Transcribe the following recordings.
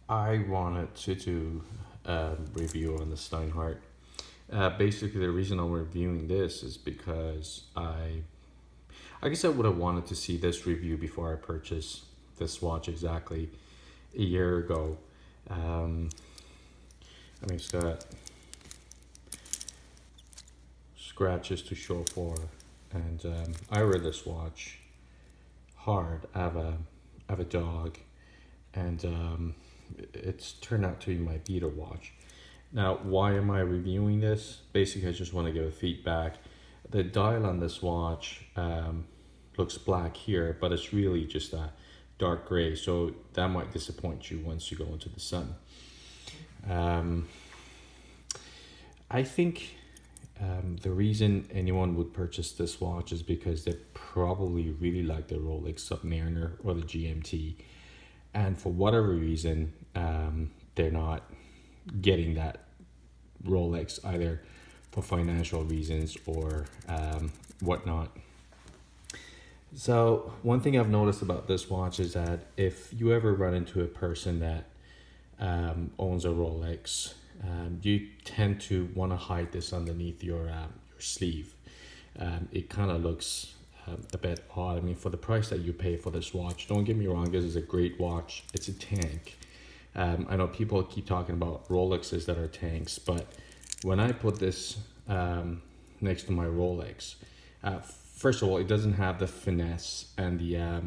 I wanted to do a review on the Steinhart. Basically, the reason I'm reviewing this is because I guess I would have wanted to see this review before I purchased this watch exactly a year ago. Um, it's got scratches to show for, and I wear this watch hard. I have a dog, and it's turned out to be my beater watch. Now, why am I reviewing this? Basically, I just want to give a feedback. The dial on this watch looks black here, but it's really just a dark gray, so that might disappoint you once you go into the sun. Um, I think the reason anyone would purchase this watch is because they probably really like the Rolex Submariner or the GMT, and for whatever reason, they're not getting that Rolex either for financial reasons or whatnot. So one thing I've noticed about this watch is that if you ever run into a person that owns a Rolex, you tend to want to hide this underneath your sleeve. It kind of looks a bit odd. I mean, for the price that you pay for this watch, don't get me wrong, this is a great watch. It's a tank. I know people keep talking about Rolexes that are tanks, but when I put this next to my Rolex, first of all, it doesn't have the finesse and the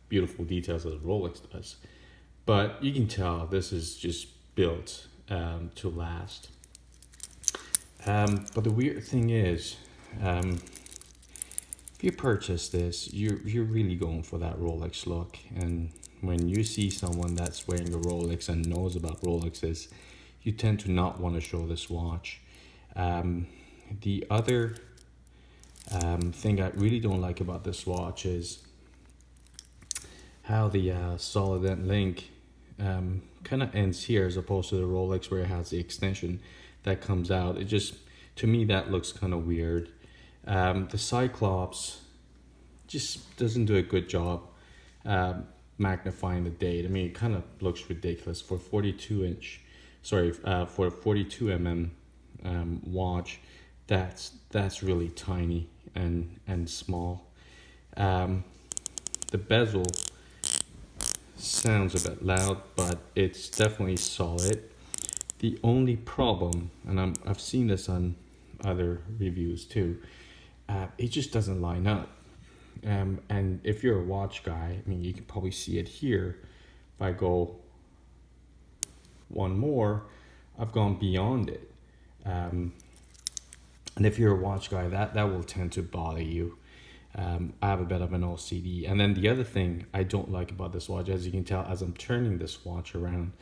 beautiful details that the Rolex does, but you can tell this is just built to last. But the weird thing is, if you purchase this, you're really going for that Rolex look, and when you see someone that's wearing a Rolex and knows about Rolexes, you tend to not want to show this watch. The other thing I really don't like about this watch is how the solid end link kind of ends here as opposed to the Rolex where it has the extension that comes out. It just, to me, that looks kind of weird. The Cyclops just doesn't do a good job magnifying the date. I mean, it kind of looks ridiculous for 42 mm watch. That's really tiny and small. The bezel sounds a bit loud, but it's definitely solid. The only problem, and I've seen this on other reviews too, it just doesn't line up. And if you're a watch guy, I mean, you can probably see it here. If I go one more, I've gone beyond it. And if you're a watch guy, that will tend to bother you. I have a bit of an OCD. And then the other thing I don't like about this watch, as you can tell, as I'm turning this watch around,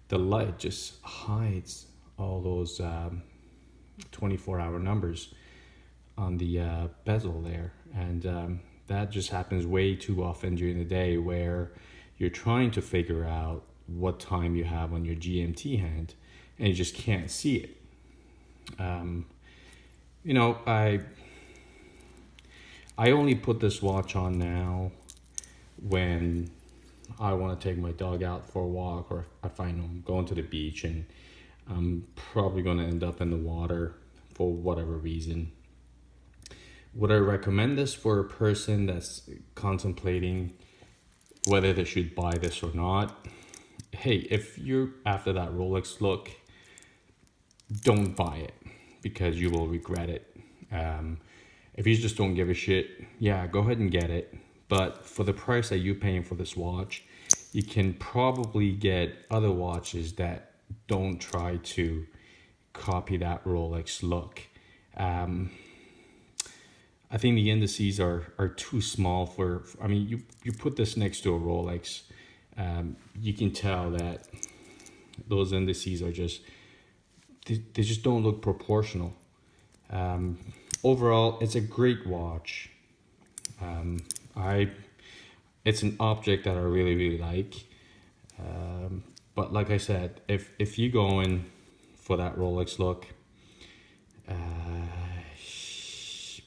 the light just hides all those 24-hour numbers on the bezel there. And that just happens way too often during the day where you're trying to figure out what time you have on your GMT hand and you just can't see it. I only put this watch on now when I want to take my dog out for a walk, or if I'm going to the beach and I'm probably going to end up in the water for whatever reason. Would I recommend this for a person that's contemplating whether they should buy this or not? Hey, if you're after that Rolex look, don't buy it because you will regret it. If you just don't give a shit, yeah, go ahead and get it. But for the price that you're paying for this watch, you can probably get other watches that don't try to copy that Rolex look. I think the indices are too small for, I mean, you put this next to a Rolex, you can tell that those indices are just, they just don't look proportional. Overall, it's a great watch. It's an object that I really, really like. But like I said, if you go in for that Rolex look,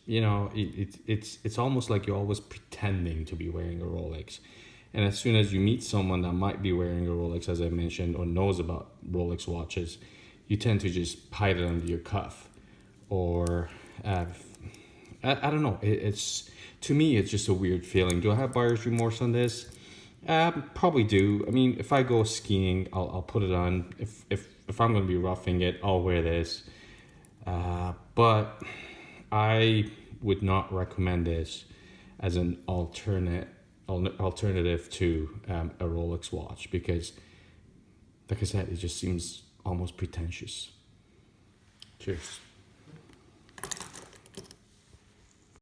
it's almost like you're always pretending to be wearing a Rolex. And as soon as you meet someone that might be wearing a Rolex, as I mentioned, or knows about Rolex watches, you tend to just hide it under your cuff. Or, I don't know, it's, to me, it's just a weird feeling. Do I have buyer's remorse on this? Probably do. I mean, if I go skiing, I'll put it on. If I'm going to be roughing it, I'll wear this. But I would not recommend this as an alternative to a Rolex watch, because, like I said, it just seems almost pretentious. Cheers.